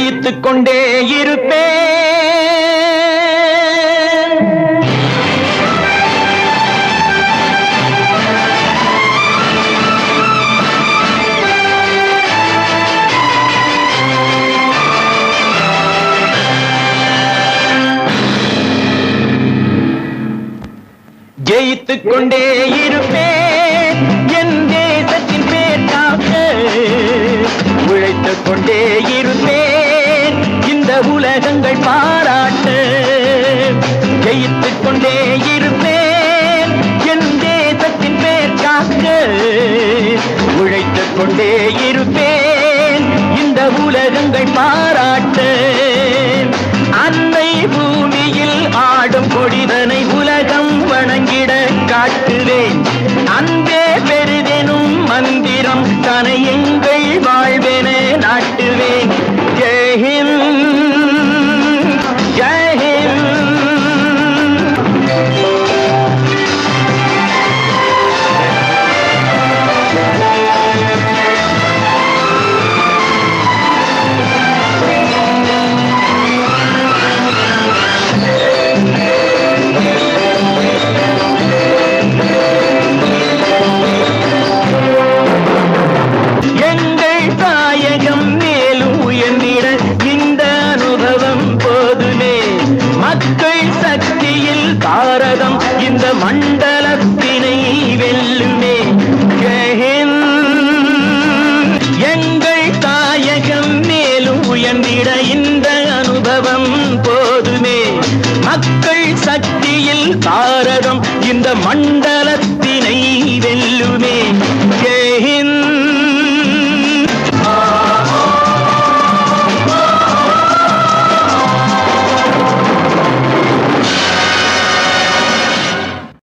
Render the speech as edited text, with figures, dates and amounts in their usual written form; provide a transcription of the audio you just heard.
ஜெயித்துக் கொண்டே இருப்பேன். ஜெயித்துக் கொண்டே இருப்பேன். என் தேசத்தின் பேர் காக்க உழைத்துக் கொண்டே இருப்பேன். இந்த உலகங்கள் பாராட்ட ஜெயித்துக் கொண்டே இருப்பேன். என் தேசத்தின் பேர் காக்க உழைத்துக் கொண்டே இருப்பேன். இந்த உலகங்கள் பாராட்ட அன்னை பூமியில் ஆடும் கொடிதனை உலகம் வணங்கிட காட்டுவேன். அன்பே பெரிதெனும் மந்திரம் தனை எங்கள் வாழ்வென நாட்டுவேன். ஜெய் ஹிந்த், ஜெய் ஹிந்த். மக்கள் சக்தியில் பாரதம் இந்த மண்டலத்தினை வெல்லுமே. ஜெய் ஹிந்த். எங்கள் தாயகம் மேலும் உயர்ந்திட இந்த அனுபவம் போதுமே. மக்கள் சக்தியில் பாரதம் இந்த மண்டல